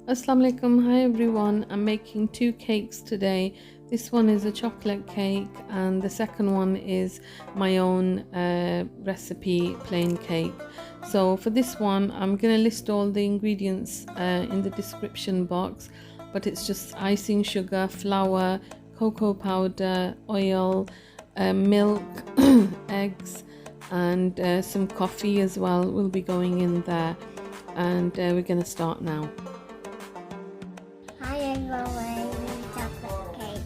Assalamu alaikum, hi everyone. I'm making two cakes today. This one is a chocolate cake and the second one is my own recipe plain cake. So for this one I'm gonna list all the ingredients in the description box, but it's just icing sugar, flour, cocoa powder, oil, milk, eggs, and some coffee as well will be going in there, and we're gonna start now. Hi everyone, chocolate cake.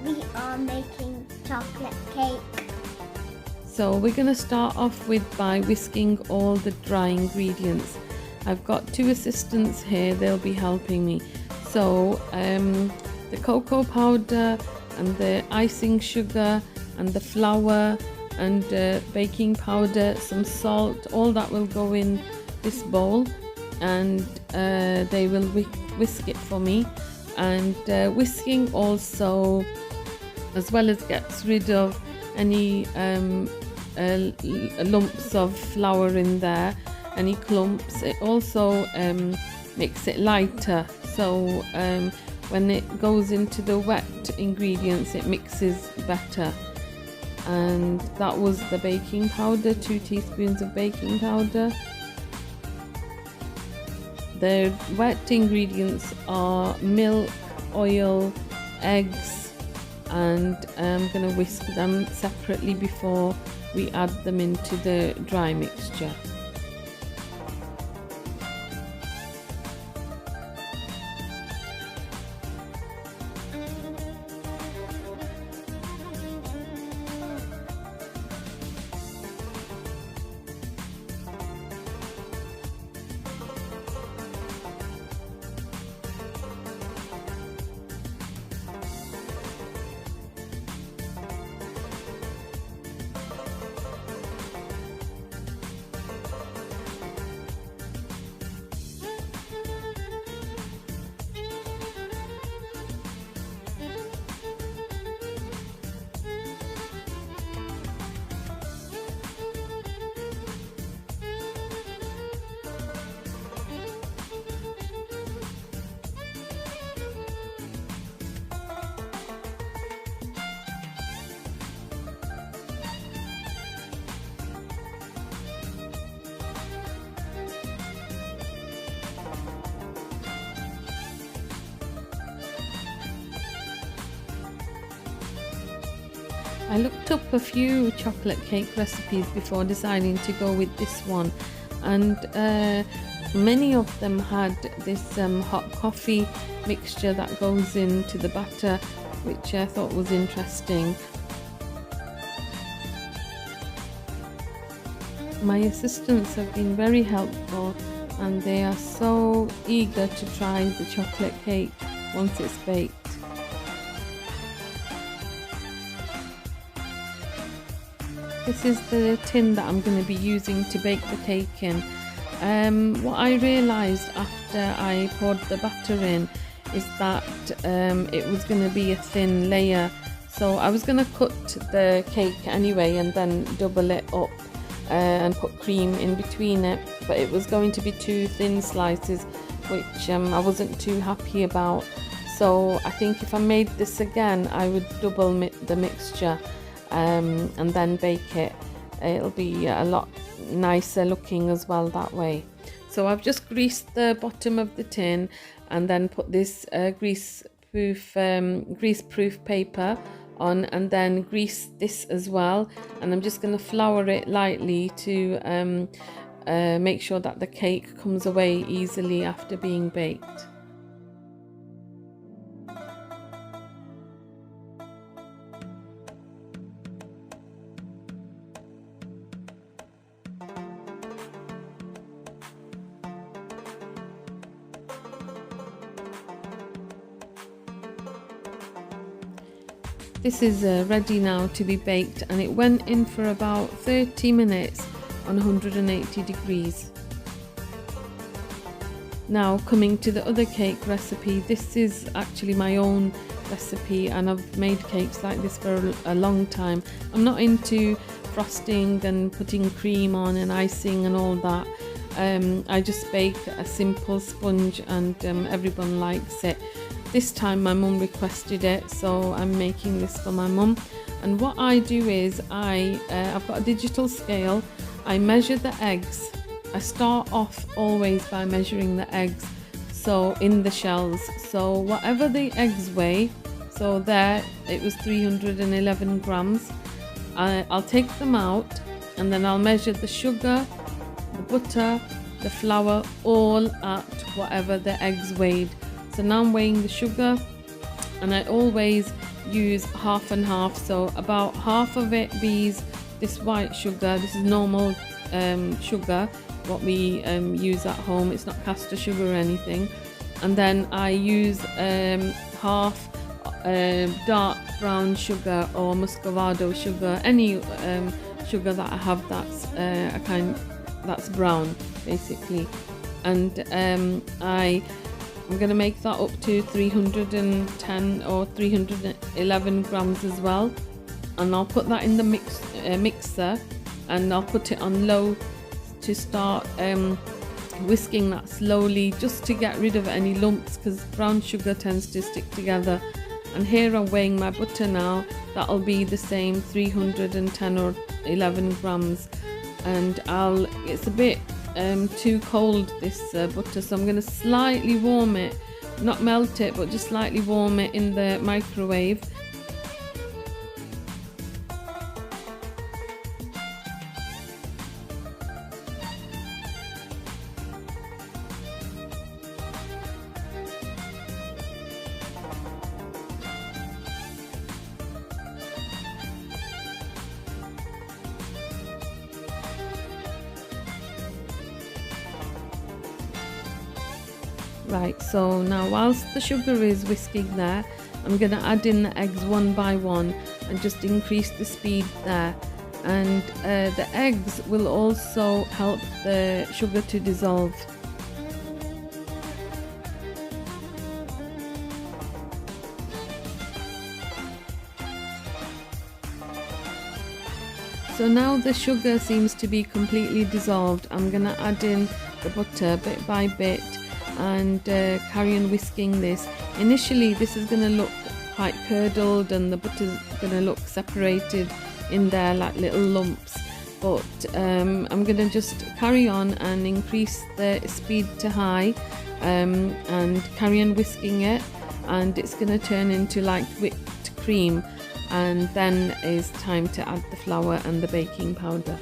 We are making chocolate cake. So we're going to start off by whisking all the dry ingredients. I've got two assistants here, they'll be helping me. So the cocoa powder and the icing sugar and the flour and baking powder, some salt, all that will go in this bowl, and they will whisk it for me. And whisking also, as well as gets rid of any lumps of flour in there, any clumps, it also makes it lighter, so when it goes into the wet ingredients it mixes better. And that was the baking powder, 2 teaspoons of baking powder. The wet ingredients are milk, oil, eggs, and I'm going to whisk them separately before we add them into the dry mixture. I looked up a few chocolate cake recipes before deciding to go with this one, and many of them had this hot coffee mixture that goes into the batter, which I thought was interesting. My assistants have been very helpful and they are so eager to try the chocolate cake once it's baked. This is the tin that I'm going to be using to bake the cake in. What I realised after I poured the batter in is that it was going to be a thin layer, so I was going to cut the cake anyway and then double it up and put cream in between it, but it was going to be two thin slices, which I wasn't too happy about. So I think if I made this again I would double the mixture and then bake it. It'll be a lot nicer looking as well that way. So I've just greased the bottom of the tin and then put this grease-proof paper on, and then grease this as well, and I'm just going to flour it lightly to make sure that the cake comes away easily after being baked. This is ready now to be baked, and it went in for about 30 minutes on 180 degrees. Now coming to the other cake recipe, this is actually my own recipe and I've made cakes like this for a long time. I'm not into frosting and putting cream on and icing and all that. I just bake a simple sponge, and everyone likes it. This time my mum requested it, so I'm making this for my mum. And what I do is I've got a digital scale. I measure the eggs. I start off always by measuring the eggs, so in the shells. So whatever the eggs weigh, so there it was 311 grams. I'll take them out, and then I'll measure the sugar, the butter, the flour, all at whatever the eggs weighed. So now I'm weighing the sugar, and I always use half and half. So about half of it be this white sugar. This is normal sugar, what we use at home. It's not caster sugar or anything. And then I use half dark brown sugar or muscovado sugar, any sugar that I have that's brown basically. And I'm going to make that up to 310 or 311 grams as well, and I'll put that in the mixer, and I'll put it on low to start whisking that slowly, just to get rid of any lumps, because brown sugar tends to stick together. And here I'm weighing my butter now. That'll be the same, 310 or 11 grams. And it's a bit too cold, this butter, so I'm going to slightly warm it, not melt it, but just slightly warm it in the microwave. Right, so now whilst the sugar is whisking there, I'm going to add in the eggs one by one and just increase the speed there. And the eggs will also help the sugar to dissolve. So now the sugar seems to be completely dissolved. I'm going to add in the butter bit by bit and carry on whisking this. Initially this is going to look quite curdled and the butter is going to look separated in there like little lumps, but I'm going to just carry on and increase the speed to high and carry on whisking it, and it's going to turn into like whipped cream, and then it's time to add the flour and the baking powder.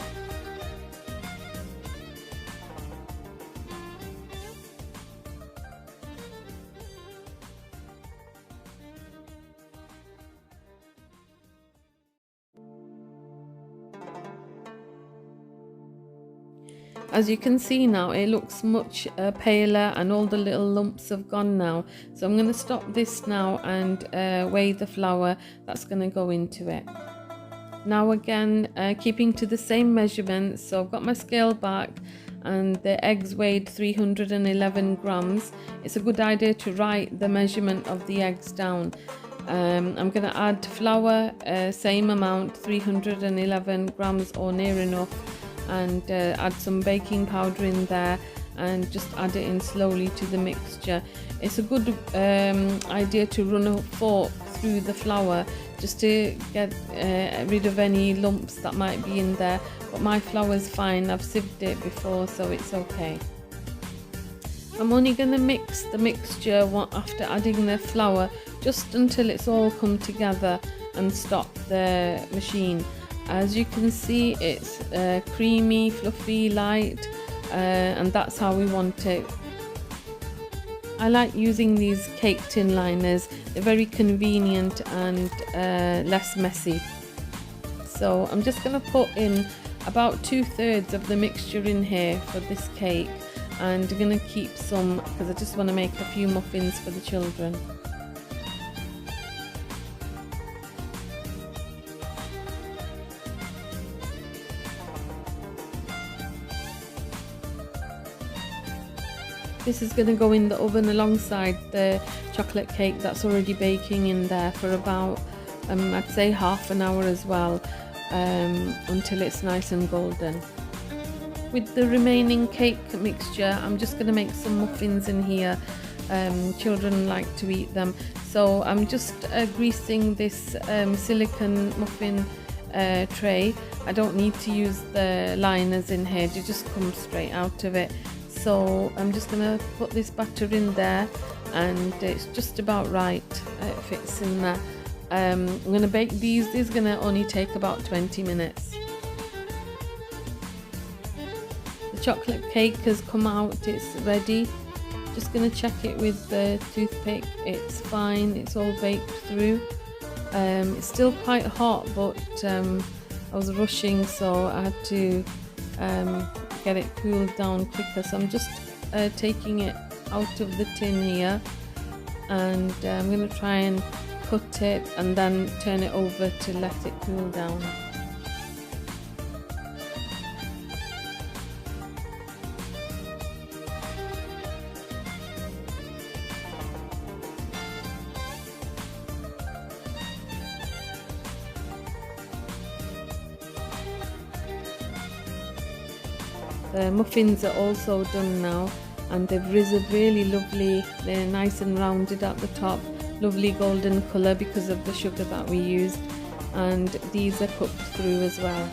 As you can see now, it looks much paler and all the little lumps have gone now. So I'm going to stop this now and weigh the flour that's going to go into it. Now again, keeping to the same measurements, so I've got my scale back and the eggs weighed 311 grams. It's a good idea to write the measurement of the eggs down. I'm going to add flour, same amount, 311 grams or near enough, and add some baking powder in there and just add it in slowly to the mixture. It's a good idea to run a fork through the flour just to get rid of any lumps that might be in there, but my flour's fine, I've sieved it before, so it's okay. I'm only going to mix the mixture after adding the flour just until it's all come together and stop the machine. As you can see, it's creamy, fluffy, light, and that's how we want it. I like using these cake tin liners. They're very convenient and less messy. So I'm just going to put in about 2/3 of the mixture in here for this cake, and I'm going to keep some because I just want to make a few muffins for the children. This is going to go in the oven alongside the chocolate cake that's already baking in there for about, I'd say half an hour as well, until it's nice and golden. with the remaining cake mixture, I'm just going to make some muffins in here. Children like to eat them, so I'm just greasing this silicone muffin tray. I don't need to use the liners in here, they just come straight out of it. So I'm just going to put this batter in there, and it's just about right, it fits in there. I'm going to bake these are going to only take about 20 minutes. The chocolate cake has come out, it's ready. Just going to check it with the toothpick, it's fine, it's all baked through. It's still quite hot, but I was rushing, so I had to get it cooled down quicker. So I'm just taking it out of the tin here, and I'm going to try and cut it and then turn it over to let it cool down. The muffins are also done now, and they've risen really lovely. They're nice and rounded at the top, lovely golden colour because of the sugar that we used, and these are cooked through as well.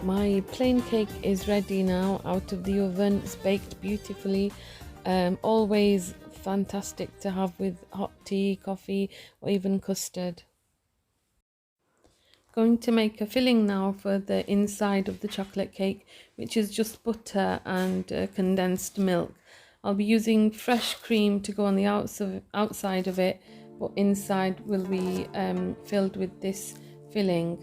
My plain cake is ready now out of the oven. It's baked beautifully. Always fantastic to have with hot tea, coffee, or even custard. Going to make a filling now for the inside of the chocolate cake, which is just butter and condensed milk. I'll be using fresh cream to go on the outside of it, but inside will be filled with this filling.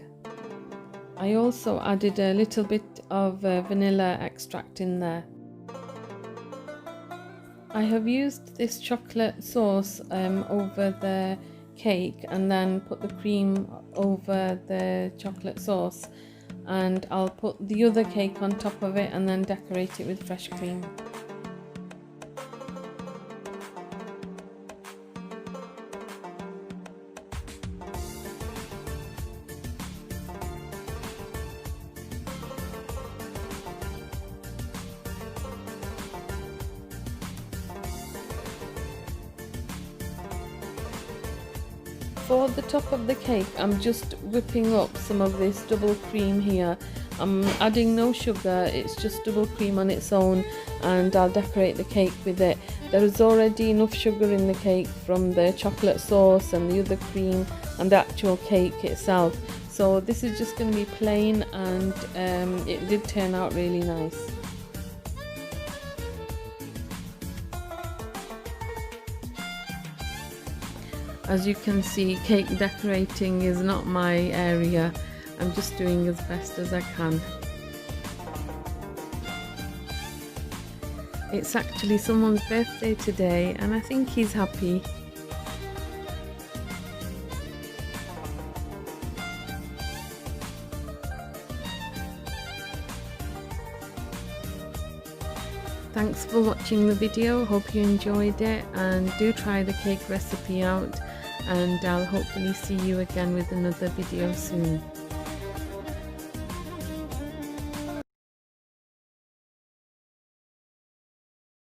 I also added a little bit of vanilla extract in there. I have used this chocolate sauce over the cake, and then put the cream over the chocolate sauce, and I'll put the other cake on top of it and then decorate it with fresh cream. For the top of the cake, I'm just whipping up some of this double cream here. I'm adding no sugar, it's just double cream on its own, and I'll decorate the cake with it. There is already enough sugar in the cake from the chocolate sauce and the other cream and the actual cake itself. So this is just going to be plain, and it did turn out really nice. As you can see, cake decorating is not my area. I'm just doing as best as I can. It's actually someone's birthday today, and I think he's happy. Thanks for watching the video, hope you enjoyed it, and do try the cake recipe out, and I'll hopefully see you again with another video soon.